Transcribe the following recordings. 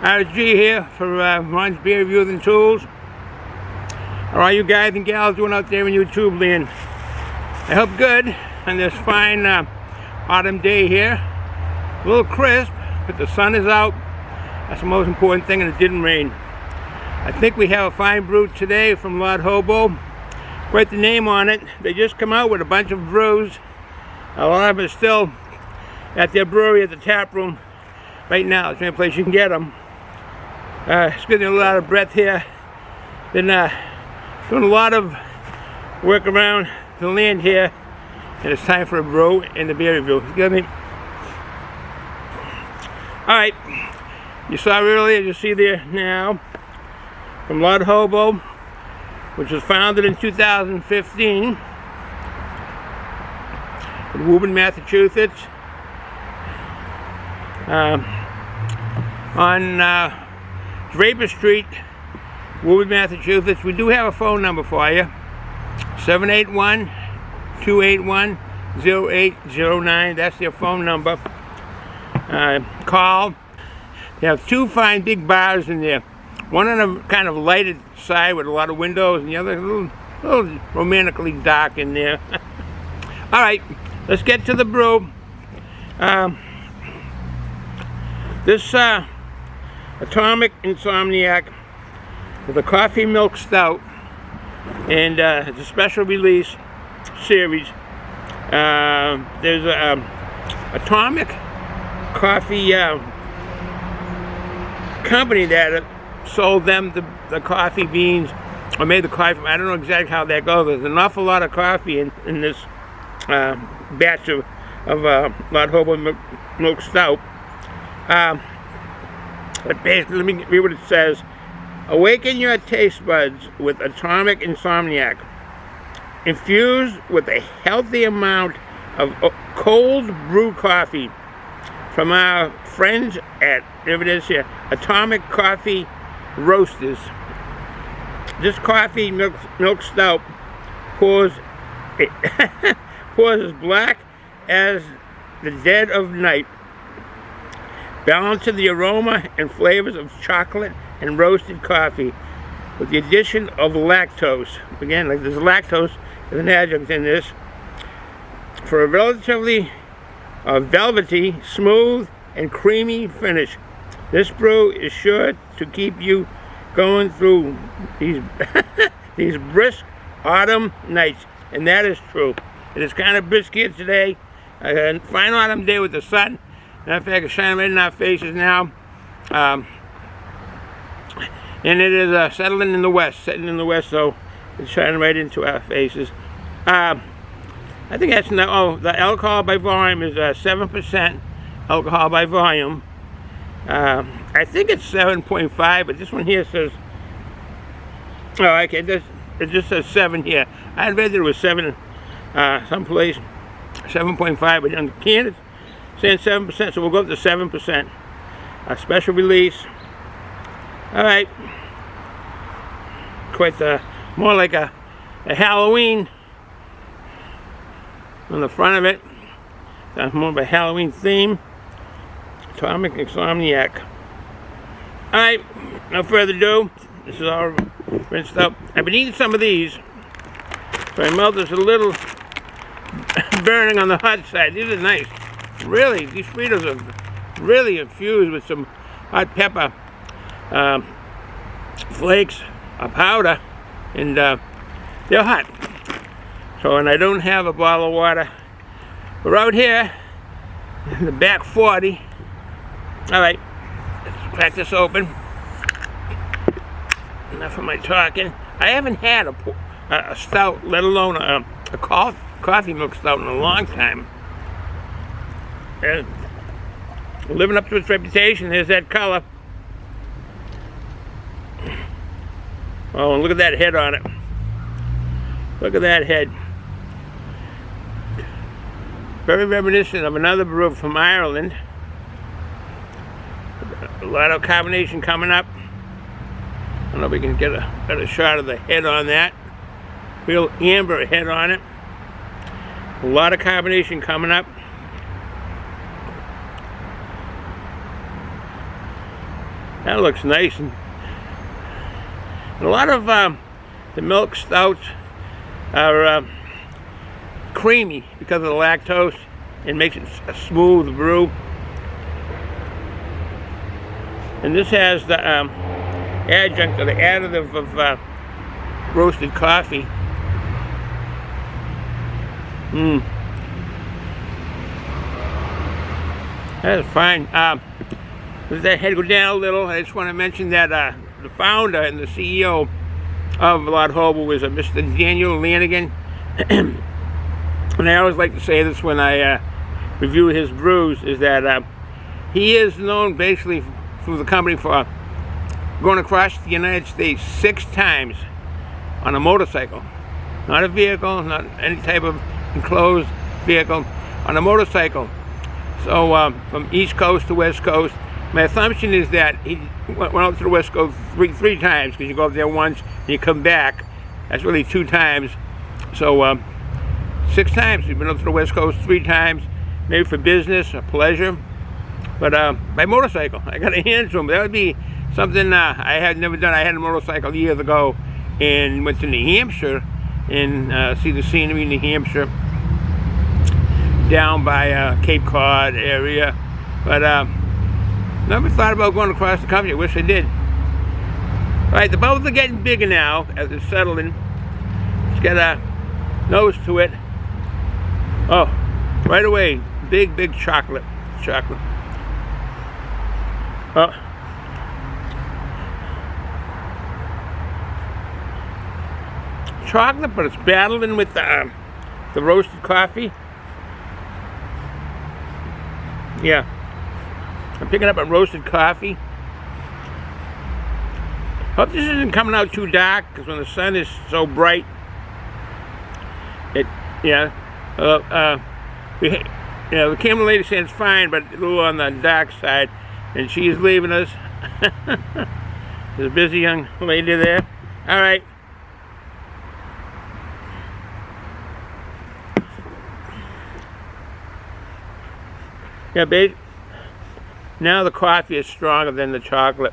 RG here for Ron's Beer Reviews and Tools. How are you guys and gals doing out there in YouTube land? I hope good on this fine autumn day here. A little crisp, but the sun is out. That's the most important thing, and it didn't rain. I think we have a fine brew today from HOBO. Quite the name on it. They just come out with a bunch of brews. A lot of them are still at their brewery at the tap room right now. It's the only place you can get them. It's getting a lot of breath here. Been doing a lot of work around the land here, and it's time for a brew and the beer review. Excuse me. Alright, you saw earlier, you see there now, from HOBO, which was founded in 2015 in Woburn, Massachusetts, on Draper Street, Woburn, Massachusetts. We do have a phone number for you, 781-281-0809. That's their phone number. Call. They have two fine big bars in there. One on a kind of lighted side with a lot of windows, and the other a little romantically dark in there. All right, let's get to the brew. This Atomic Insomniac with a coffee milk stout, and it's a special release series. There's a Atomic coffee company that sold them the coffee beans, or made the coffee. I don't know exactly how that goes. There's an awful lot of coffee in this batch of HOBO milk stout. But basically, let me read what it says. Awaken your taste buds with Atomic Insomniac. Infused with a healthy amount of cold brew coffee from our friends at, there it is here, Atomic Coffee Roasters. This coffee milk stout pours as black as the dead of night, balancing the aroma and flavors of chocolate and roasted coffee with the addition of lactose. Again, like there's lactose as an adjunct in this, for a relatively velvety, smooth, and creamy finish. This brew is sure to keep you going through these these brisk autumn nights, and that is true. It is kind of brisk here today. A fine autumn day with the sun. Matter of fact, it's shining right in our faces now. And it is setting in the west, so it's shining right into our faces. I think that's the alcohol by volume is 7% alcohol by volume. I think it's 7.5, but this one here says, oh, okay, it just says 7 here. I read that it was 7 someplace, 7.5, but on the can it's saying 7%, so we'll go up to 7%. A special release. All right, quite more like a Halloween on the front of it. That's more of a Halloween theme. Atomic Insomniac. All right, no further ado. This is all rinsed up. I've been eating some of these, so my mouth is a little burning on the hot side. These are nice. Really, these Fritos are really infused with some hot pepper flakes, a powder, and they're hot. So, and I don't have a bottle of water. We're out here in the back 40. All right, let's crack this open. Enough of my talking. I haven't had a stout, let alone a coffee milk stout in a long time. And living up to its reputation. There's that color. Oh, and look at that head on it. Look at that head. Very reminiscent of another brew from Ireland. A lot of carbonation coming up. I don't know if we can get a better shot of the head on that. Real amber head on it. A lot of carbonation coming up. That looks nice. And a lot of the milk stouts are creamy because of the lactose. It makes it a smooth brew. And this has the adjunct or the additive of roasted coffee. That is fine. As I had to go down a little, I just want to mention that the founder and the CEO of Lord Hobo is Mr. Daniel Lanigan. And I always like to say this when I review his brews, is that he is known basically through the company for going across the United States 6 times on a motorcycle. Not a vehicle, not any type of enclosed vehicle, on a motorcycle. So from East Coast to West Coast. My assumption is that he went out to the West Coast three times, because you go up there once and you come back. That's really 2 times. So 6 times. He's been up to the West Coast 3 times, maybe for business or pleasure. But by motorcycle, I got a hand to him. That would be something I had never done. I had a motorcycle years ago and went to New Hampshire and see the scenery in New Hampshire, down by Cape Cod area. But never thought about going across the country. I wish I did. Alright, the bubbles are getting bigger now as it's settling. It's got a nose to it. Oh, right away, big chocolate. Oh. Chocolate, but it's battling with the roasted coffee. Yeah, I'm picking up a roasted coffee. Hope this isn't coming out too dark, because when the sun is so bright, the camera lady said it's fine, but a little on the dark side, and she's leaving us. There's a busy young lady there. All right. Yeah, babe. Now the coffee is stronger than the chocolate.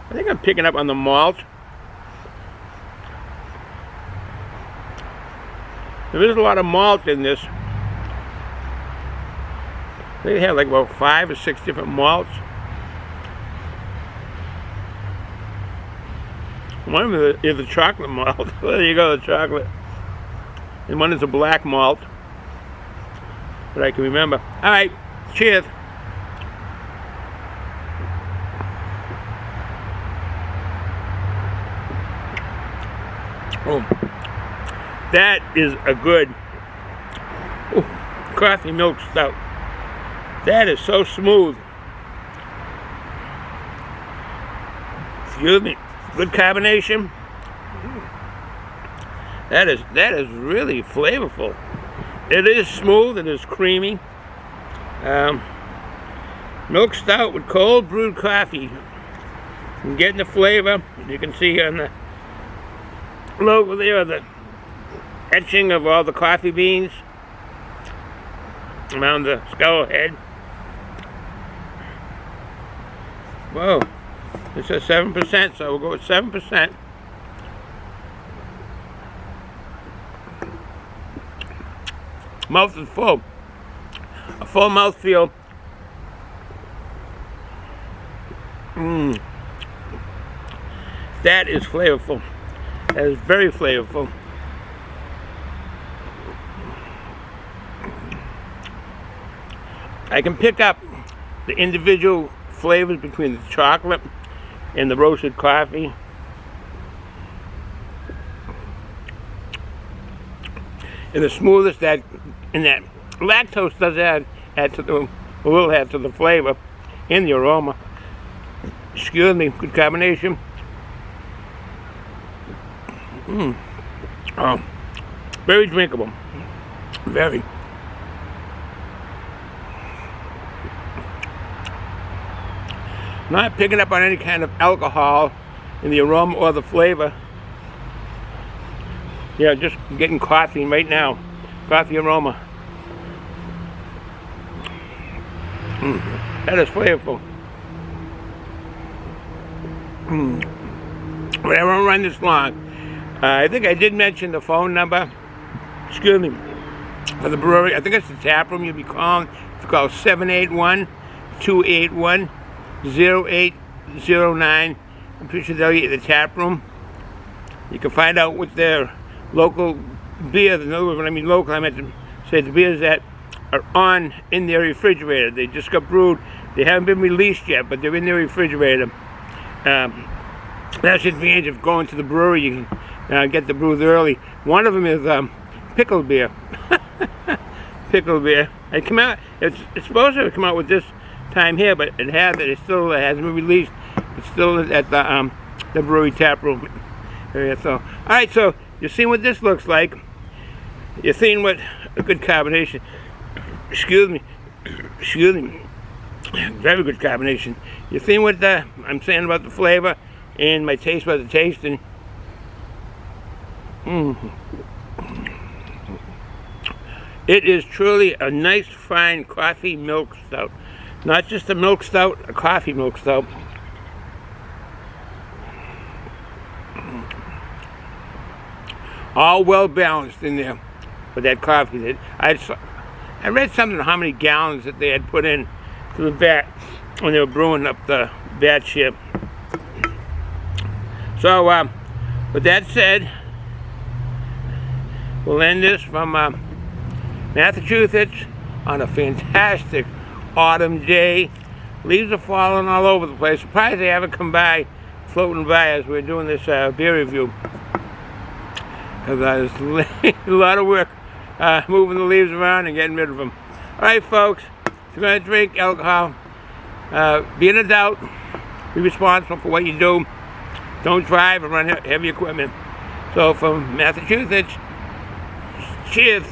I think I'm picking up on the malt. There is a lot of malt in this. They have like about 5 or 6 different malts. One of them is the chocolate malt. There you go, the chocolate. And one is a black malt. But I can remember. All right, cheers. Oh, that is a good coffee milk stout. That is so smooth. Excuse me. Good combination. That is really flavorful. It is smooth. It is creamy. Milk stout with cold brewed coffee. I'm getting the flavor. You can see on the logo there the etching of all the coffee beans around the skull head. Whoa, it says 7%, so we'll go with 7%. Mouth is full. A full mouth feel. That is flavorful. That is very flavorful. I can pick up the individual flavors between the chocolate and the roasted coffee. And the smoothness that lactose does add to the, will add to the flavor and the aroma. Excuse me, good combination. Oh, very drinkable. Very. Not picking up on any kind of alcohol in the aroma or the flavor. Yeah, just getting coffee right now. Coffee aroma. That is flavorful. But I won't run this long. I think I did mention the phone number. Excuse me. For the brewery. I think it's the tap room you'll be calling. It's called 781-281-0809. I'm pretty sure they'll get you the tap room. You can find out what their local beers, in other words, when I mean local, I meant to say the beers that are in their refrigerator. They just got brewed. They haven't been released yet, but they're in their refrigerator. That's the advantage of going to the brewery. You can get the brews early. One of them is pickled beer. Pickled beer. It's supposed to come out with this time here, but it hasn't. It still hasn't been released. It's still at the brewery tap room area. So, all right. So you've seen what this looks like. You've seen what a good combination. Excuse me. Very good combination. You've seen what I'm saying about the flavor and my taste about the tasting. It is truly a nice, fine coffee milk stout. Not just a milk stout, a coffee milk stout. All well balanced in there with that coffee. I read something on how many gallons that they had put in to the vat when they were brewing up the batch ship. So, with that said, we'll end this from Massachusetts on a fantastic autumn day. Leaves are falling all over the place. Surprised they haven't come by, floating by as we're doing this beer review. Because there's a lot of work moving the leaves around and getting rid of them. Alright folks, if you're going to drink alcohol, be an adult, be responsible for what you do. Don't drive and run heavy equipment. So from Massachusetts, cheers.